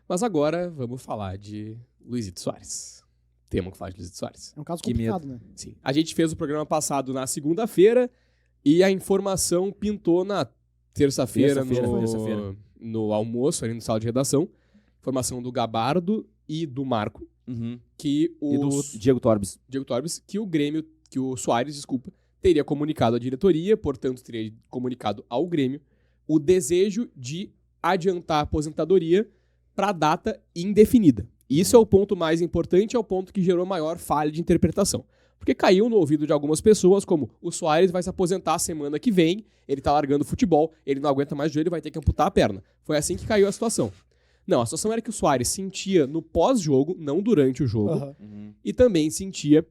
Mas agora vamos falar de Luizito Soares. Temos que falar de Luizito Soares. É um caso Que complicado, né? Sim. A gente fez o programa passado na segunda-feira e a informação pintou na terça-feira Terça-feira. no almoço, ali no sala de redação. Informação do Gabardo e do Marco, que o E do Diego Torbes. Diego Torbes, que o Soares, desculpa, teria comunicado à diretoria, portanto teria comunicado ao Grêmio, o desejo de adiantar a aposentadoria para data indefinida. E isso é o ponto mais importante, é o ponto que gerou maior falha de interpretação. Porque caiu no ouvido de algumas pessoas como o Soares vai se aposentar semana que vem, ele tá largando o futebol, ele não aguenta mais o joelho, vai ter que amputar a perna. Foi assim que caiu a situação. Não, a situação era que o Soares sentia no pós-jogo, não durante o jogo, e também sentia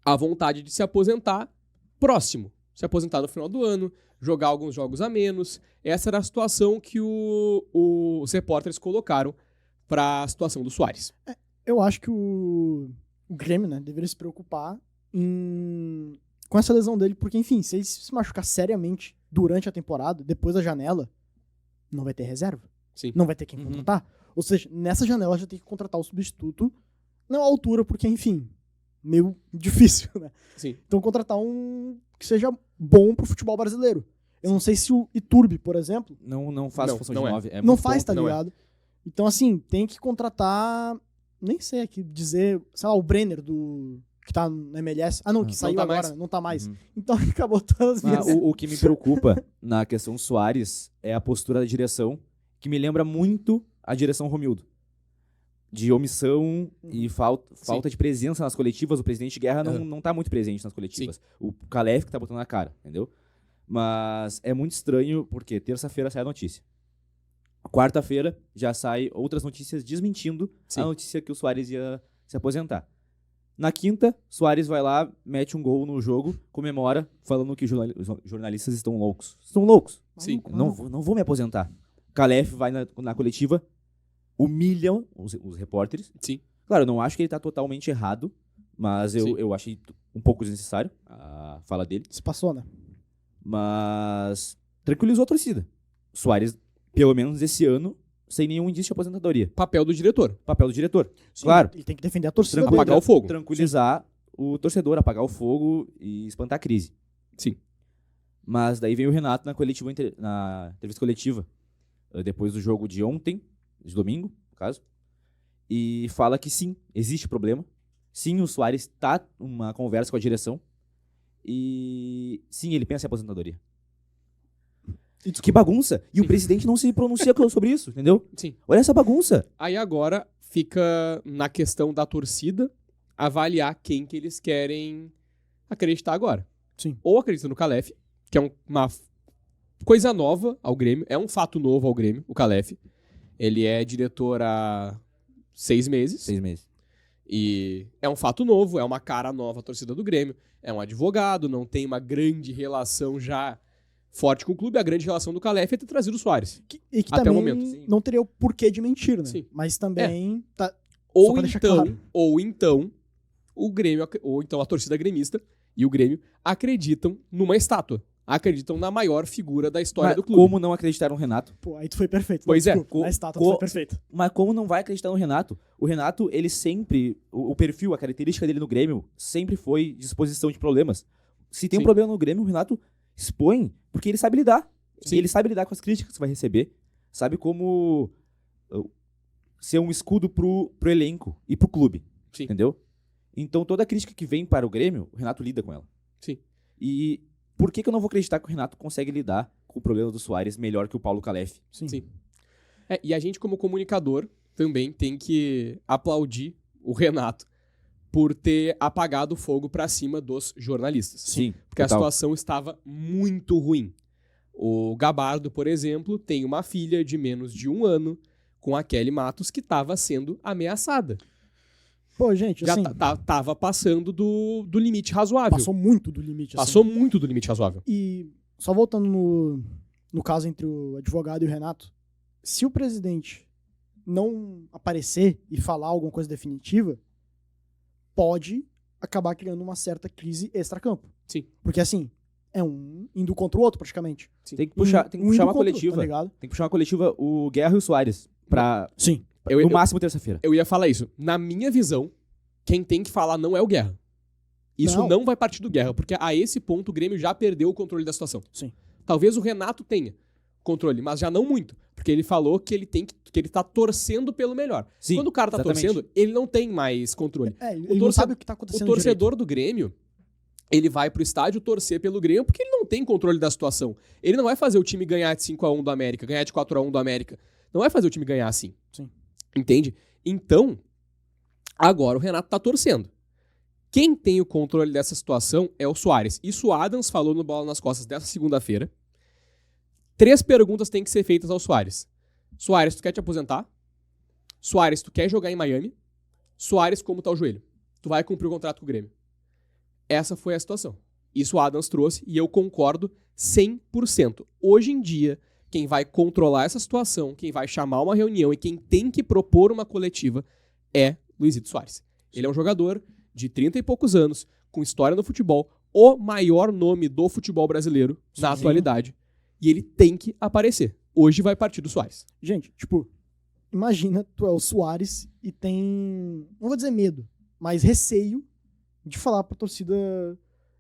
a vontade de se aposentar próximo. Se aposentar no final do ano, jogar alguns jogos a menos. Essa era a situação que os repórteres colocaram para a situação do Soares. Eu acho que o Grêmio, né, deveria se preocupar com essa lesão dele, porque, enfim, se ele se machucar seriamente durante a temporada, depois da janela, não vai ter reserva. Sim. Não vai ter quem contratar. Ou seja, nessa janela já tem que contratar o substituto, não à altura, porque, enfim, meio difícil, né? Sim. Então contratar um que seja bom pro futebol brasileiro. Eu não sei se o Iturbe, por exemplo, Não faz Não, função não de é. 9. não faz, tá não é. ligado? Então, assim, tem que contratar, nem sei aqui dizer, sei lá, o Brenner que tá no MLS. Ah, não, que saiu tá agora, mais. não tá mais. Então acabou todas as Mas minhas... o que me preocupa na questão Soares é a postura da direção, que me lembra muito a direção Romildo. De omissão e falta de presença nas coletivas. O presidente Guerra não tá muito presente nas coletivas. O Calef que tá botando na cara, entendeu? Mas é muito estranho porque terça-feira sai a notícia. Quarta-feira já sai outras notícias desmentindo a notícia que o Soares ia se aposentar. Na quinta, Soares vai lá, mete um gol no jogo, comemora, falando que os jornalistas estão loucos. Estão loucos. Sim. Não vou me aposentar. Calef vai na coletiva, humilham os repórteres. Sim. Claro, eu não acho que ele tá totalmente errado, mas eu achei um pouco desnecessário a fala dele. Se passou, né? Mas tranquilizou a torcida. Soares, pelo menos esse ano, sem nenhum indício de aposentadoria. Papel do diretor. Papel do diretor. Sim, Claro. ele tem que defender a torcida Apagar dele. o fogo. Tranquilizar o torcedor, apagar o fogo e espantar a crise. Sim. Mas daí veio o Renato na entrevista coletiva, depois do jogo de ontem, de domingo, no caso, e fala que sim, existe problema. Sim, o Soares tá numa conversa com a direção. E sim, ele pensa em aposentadoria. Que bagunça! E o presidente não se pronuncia sobre isso, entendeu? Sim. Olha essa bagunça. Aí agora fica na questão da torcida avaliar quem que eles querem acreditar agora. Sim. Ou acreditam no Calef, que é uma coisa nova ao Grêmio, é um fato novo ao Grêmio, o Calef. Ele é diretor há 6 meses. 6 meses. E é um fato novo, é uma cara nova à torcida do Grêmio. É um advogado, não tem uma grande relação já forte com o clube. A grande relação do Calef é ter trazido o Soares. E que Até também o momento, sim. não teria o porquê de mentir, né? Sim. Mas também tá... Ou pra deixar então, claro. o Grêmio, ou então a torcida gremista e o Grêmio acreditam numa estátua. Acreditam na maior figura da história Mas do clube. como não acreditar no Renato? Pô, aí tu foi perfeito. Pois é. Desculpa, a estátua foi perfeita. Mas como não vai acreditar no Renato? O Renato, ele sempre... O perfil, a característica dele no Grêmio sempre foi disposição de problemas. Se tem um problema no Grêmio, o Renato expõe, porque ele sabe lidar. Sim. Ele sabe lidar com as críticas que vai receber. Sabe como ser um escudo pro elenco e pro clube. Sim. Entendeu? Então toda crítica que vem para o Grêmio, o Renato lida com ela. Sim. E por que eu não vou acreditar que o Renato consegue lidar com o problema do Soares melhor que o Paulo Calef? Sim. E a gente, como comunicador, também tem que aplaudir o Renato por ter apagado o fogo pra cima dos jornalistas. Sim. Porque total. a situação estava muito ruim. O Gabardo, por exemplo, tem uma filha de menos de 1 ano com a Kelly Matos que estava sendo ameaçada. Pô, gente, Já assim... tava passando do limite razoável. Passou muito do limite, assim. Passou muito do limite razoável. E só voltando no caso entre o advogado e o Renato, se o presidente não aparecer e falar alguma coisa definitiva, pode acabar criando uma certa crise extracampo. Sim. Porque assim, é um indo contra o outro praticamente. Sim. Tem que puxar indo uma contra o outro, coletiva. tá ligado? Tem que puxar uma coletiva o Guerra e o Soares pra Sim. Eu, No eu, máximo terça-feira. eu ia falar isso. Na minha visão, quem tem que falar não é o Guerra. Isso não vai partir do Guerra, porque a esse ponto o Grêmio já perdeu o controle da situação. Sim. Talvez o Renato tenha controle, mas já não muito. Porque ele falou que ele tá torcendo pelo melhor. Sim, Quando o cara tá exatamente. torcendo, ele não tem mais controle. Ele não sabe o que tá O acontecendo torcedor do Grêmio, ele vai pro estádio torcer pelo Grêmio porque ele não tem controle da situação. Ele não vai fazer o time ganhar de 5-1 do América, ganhar de 4-1 do América. Não vai fazer o time ganhar assim. Sim. Entende? Então, agora o Renato tá torcendo. Quem tem o controle dessa situação é o Soares. Isso o Adams falou no Bola nas Costas dessa segunda-feira. 3 perguntas têm que ser feitas ao Soares. Soares, tu quer te aposentar? Soares, tu quer jogar em Miami? Soares, como tá o joelho? Tu vai cumprir o contrato com o Grêmio. Essa foi a situação. Isso o Adams trouxe e eu concordo 100%. Hoje em dia, quem vai controlar essa situação, quem vai chamar uma reunião e quem tem que propor uma coletiva é Luizito Soares. Ele é um jogador de 30 e poucos anos, com história no futebol, o maior nome do futebol brasileiro na atualidade. E ele tem que aparecer. Hoje vai partir do Soares. Gente, tipo, imagina, tu é o Soares e tem, não vou dizer medo, mas receio de falar pra torcida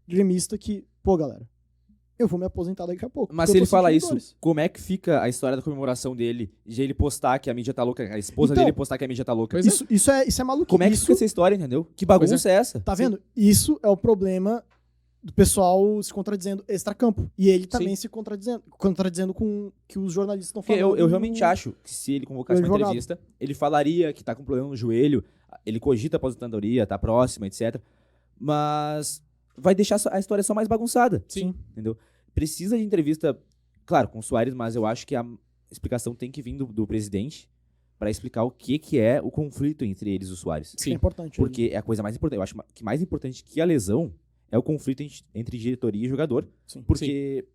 gremista que, pô, galera, eu vou me aposentar daqui a pouco. Mas porque se eu ele tô fala sentindo isso, dores. como é que fica a história da comemoração dele, de ele postar que a mídia tá louca, a esposa Então, dele postar que a mídia tá louca? Pois é. Isso é maluquice. Como é que Isso, fica essa história, entendeu? Que bagunça é essa? tá vendo? Isso é o problema do pessoal se contradizendo extracampo. E ele também se contradizendo com o que os jornalistas estão Porque falando. eu realmente acho que se ele convocasse do uma advogado. entrevista, ele falaria que tá com problema no joelho, ele cogita a aposentadoria, tá próxima, etc. Mas vai deixar a história só mais bagunçada. Sim. Entendeu? Precisa de entrevista, claro, com o Soares, mas eu acho que a explicação tem que vir do presidente pra explicar o que é o conflito entre eles e o Soares. É importante. Porque é a coisa mais importante. Eu acho que mais importante que a lesão é o conflito entre diretoria e jogador. Sim. Porque.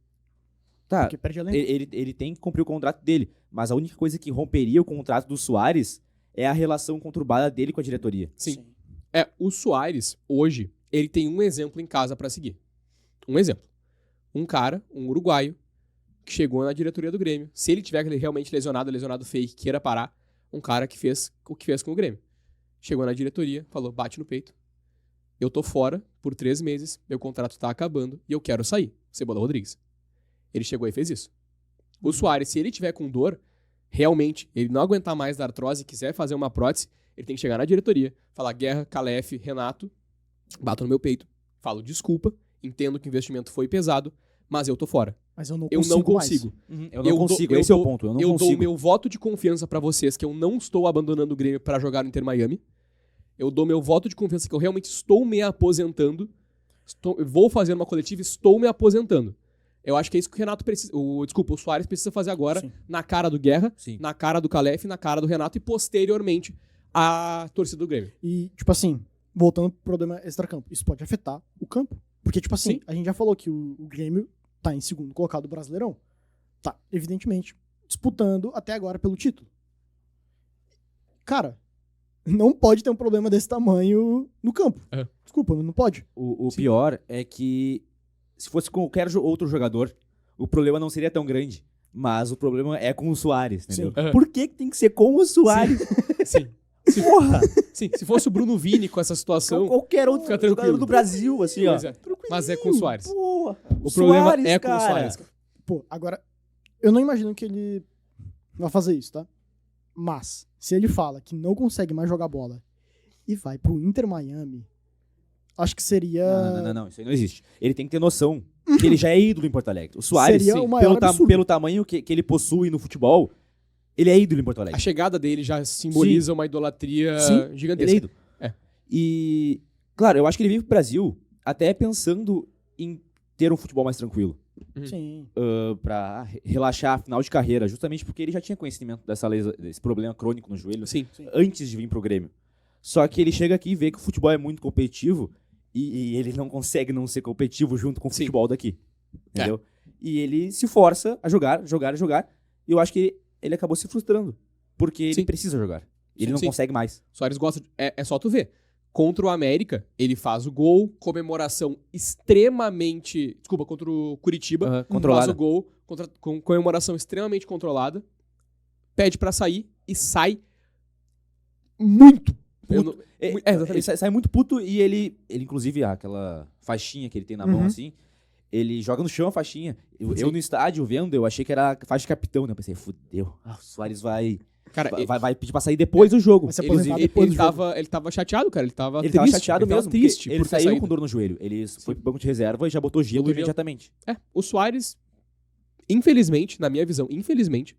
Tá, Porque perde a lenda. ele tem que cumprir o contrato dele. Mas a única coisa que romperia o contrato do Soares é a relação conturbada dele com a diretoria. Sim. O Soares, hoje, ele tem um exemplo em casa pra seguir. Um exemplo. Um cara, um uruguaio, que chegou na diretoria do Grêmio. Se ele tiver realmente lesionado fake, queira parar, um cara que fez o que fez com o Grêmio. Chegou na diretoria, falou, bate no peito. Eu tô fora por 3 meses, meu contrato tá acabando e eu quero sair. Cebola Rodrigues. Ele chegou e fez isso. O Soares, se ele tiver com dor, realmente, ele não aguentar mais da artrose e quiser fazer uma prótese, ele tem que chegar na diretoria, falar Guerra, Calef, Renato, bato no meu peito, falo desculpa, entendo que o investimento foi pesado, mas eu tô fora. Mas eu não Eu consigo. não consigo. Eu não consigo, esse é o ponto. Eu não Eu consigo. dou meu voto de confiança pra vocês que eu não estou abandonando o Grêmio pra jogar no Inter Miami. Eu dou meu voto de confiança que eu realmente estou me aposentando. Vou fazer uma coletiva e estou me aposentando. Eu acho que é isso que o Renato precisa. O Soares precisa fazer agora, Sim. na cara do Guerra, Sim. na cara do Calef, na cara do Renato e posteriormente a torcida do Grêmio. E, tipo assim, voltando pro problema extracampo, isso pode afetar o campo. Porque, tipo assim, Sim. a gente já falou que o Grêmio tá em segundo colocado do Brasileirão. Tá, evidentemente, disputando até agora pelo título. Cara, não pode ter um problema desse tamanho no campo. É. Desculpa, não pode. O pior é que se fosse com qualquer outro jogador, o problema não seria tão grande. Mas o problema é com o Soares, entendeu? Sim. Por que tem que ser com o Soares? Sim. Porra! Sim, se fosse o Bruno Vini com essa situação. Qualquer outro Fica jogador tranquilo. do Brasil, assim, ó. Pois é. Mas é com o Soares. Porra! O problema Soares, é com o cara. Soares. Pô, agora, eu não imagino que ele vai fazer isso, tá? Mas, se ele fala que não consegue mais jogar bola e vai pro Inter Miami, acho que seria... Não, isso aí não existe. Ele tem que ter noção que ele já é ídolo em Porto Alegre. O Soares, Seria o maior absurdo. pelo tamanho que ele possui no futebol, ele é ídolo em Porto A Alegre. chegada dele já simboliza uma idolatria Sim, gigantesca. Ele é ídolo. É. E, claro, eu acho que ele vive pro Brasil até pensando em ter um futebol mais tranquilo. Sim. Pra relaxar a final de carreira, justamente porque ele já tinha conhecimento desse problema crônico no joelho Sim. antes de vir pro Grêmio. Só que ele chega aqui e vê que o futebol é muito competitivo e ele não consegue não ser competitivo junto com o Sim. futebol daqui. Entendeu? E ele se força a jogar. E eu acho que ele acabou se frustrando. Porque ele Sim. precisa jogar. Ele não Sim. consegue mais. Soares gosta. É só tu ver. Contra o América, ele faz o gol, comemoração extremamente. Desculpa, contra o Curitiba. Faz Controlada. o gol, com comemoração extremamente controlada. Pede pra sair e sai muito Puto. puto. Ele Exatamente. sai muito puto e ele inclusive, aquela faixinha que ele tem na mão, Uhum. assim, ele joga no chão a faixinha. Sim. Eu no estádio vendo, eu achei que era faixa de capitão, né? Eu pensei, fudeu, o Soares vai Cara, vai pedir pra sair depois do jogo. Vai ser Inclusive, aposentado ele, depois ele, do jogo. tava, ele tava chateado, cara. Ele tava ele triste. tava chateado ele tava mesmo. triste Porque ele por ter saiu saído. com dor no joelho. Ele foi pro banco de reserva e já botou gelo Botou gelo. imediatamente. O Soares, infelizmente, na minha visão, infelizmente,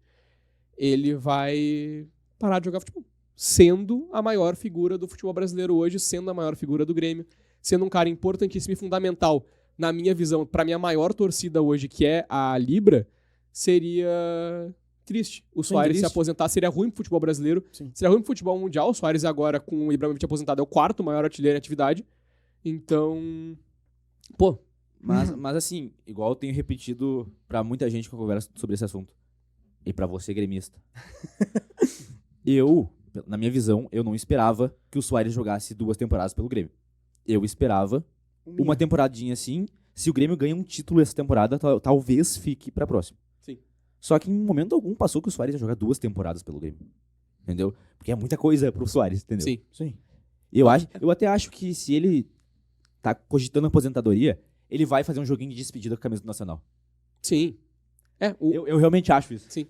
ele vai parar de jogar futebol. Sendo a maior figura do futebol brasileiro hoje, sendo a maior figura do Grêmio, sendo um cara importantíssimo e fundamental, na minha visão, pra minha maior torcida hoje, que é a Libra, seria triste. O Soares se triste. aposentar seria ruim pro futebol brasileiro. Sim. Seria ruim pro futebol mundial. O Soares agora, com o Ibrahimovic aposentado, é o quarto maior artilheiro em atividade. Então, pô, Mas assim, igual eu tenho repetido pra muita gente que eu converso sobre esse assunto. E pra você, gremista. Na minha visão, eu não esperava que o Soares jogasse 2 temporadas pelo Grêmio. Eu esperava uma temporadinha assim. Se o Grêmio ganha um título essa temporada, talvez fique pra próxima. Sim. Só que em momento algum passou que o Soares ia jogar 2 temporadas pelo Grêmio. Entendeu? Porque é muita coisa pro Soares, entendeu? sim. Sim. Eu até acho que se ele tá cogitando aposentadoria, ele vai fazer um joguinho de despedida com a camisa do Nacional. Sim. Eu realmente acho isso. Sim.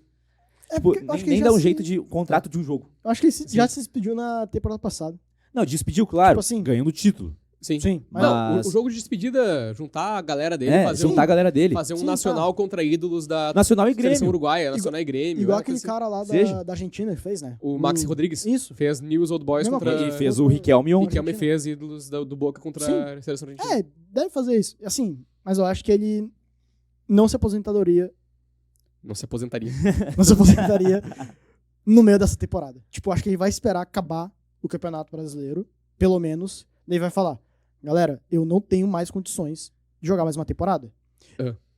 É Tipo, porque eu acho que nem ele dá já um se- jeito de contrato de um jogo. Eu acho que ele já se despediu na temporada passada. Não, despediu, claro, Tipo assim- ganhando o título. Sim. Sim. Mas Não, Mas- o jogo de despedida, juntar a galera dele, É, juntar a galera dele. fazer um Sim, nacional contra ídolos da Nacional e seleção Grêmio. uruguaia, nacional e Grêmio. igual era aquele coisa cara lá Seja. da Argentina que fez, né? assim. O Maxi Rodrigues. Isso. Fez News Old Boys Mesma contra... E fez o Riquelme ontem. Riquelme fez ídolos do Boca contra Sim. a seleção argentina. É, deve fazer isso. Assim, mas eu acho que ele não se aposentadoria, Não se aposentaria. no meio dessa temporada. Tipo, acho que ele vai esperar acabar o Campeonato Brasileiro, pelo menos, daí vai falar, galera, eu não tenho mais condições de jogar mais uma temporada.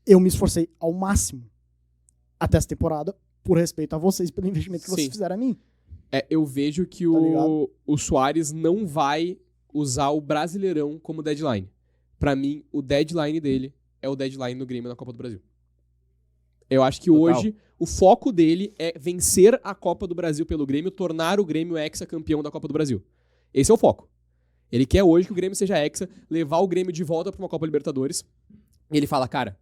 Eu me esforcei ao máximo até essa temporada, por respeito a vocês, pelo investimento que vocês Sim. fizeram a mim. Eu vejo que Tá ligado? o Soares não vai usar o Brasileirão como deadline. Pra mim, o deadline dele é o deadline do Grêmio na Copa do Brasil. Eu acho que Total. hoje o foco dele é vencer a Copa do Brasil pelo Grêmio, tornar o Grêmio hexa-campeão da Copa do Brasil. Esse é o foco. Ele quer hoje que o Grêmio seja hexa, levar o Grêmio de volta pra uma Copa Libertadores. E ele fala, cara,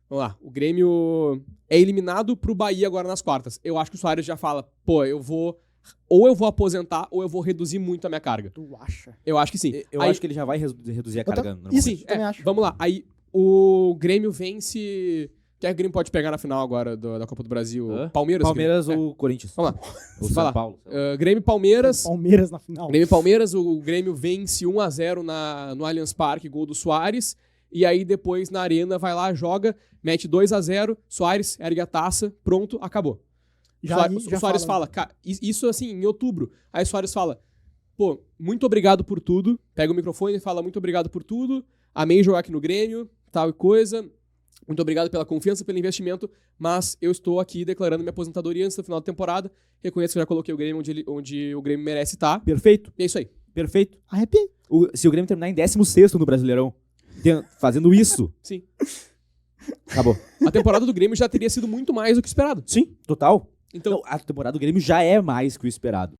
vamos lá, o Grêmio é eliminado pro Bahia agora nas quartas. Eu acho que o Soares já fala, pô, eu vou aposentar ou eu vou reduzir muito a minha carga. Tu acha? Eu acho que sim. Eu Aí- acho que ele já vai reduzir a carga. Isso. normalmente. Sim, também acho. vamos lá. Aí o Grêmio vence... Quem é que o Grêmio pode pegar na final agora da Copa do Brasil? Hã? Palmeiras? Palmeiras Grêmio? ou Corinthians. Vamos lá. Ou Vai São lá. Paulo. sei lá. Grêmio e Palmeiras. Palmeiras na final. Grêmio e Palmeiras, o Grêmio vence 1-0 no Allianz Parque, gol do Soares. E aí depois na Arena vai lá, joga, mete 2-0, Soares ergue a taça, pronto, acabou. O Soares fala, isso assim, em outubro. Aí o Soares fala, pô, muito obrigado por tudo. Pega o microfone e fala, muito obrigado por tudo. Amei jogar aqui no Grêmio, tal e coisa. Muito obrigado pela confiança, pelo investimento, mas eu estou aqui declarando minha aposentadoria antes do final da temporada. Reconheço que eu já coloquei o Grêmio onde o Grêmio merece estar. Perfeito, E é isso aí. perfeito. Arrepiei. Se o Grêmio terminar em 16º no Brasileirão, fazendo isso, Sim. acabou. A temporada do Grêmio já teria sido muito mais do que esperado. Sim, total. Então, Não, a temporada do Grêmio já é mais que o esperado.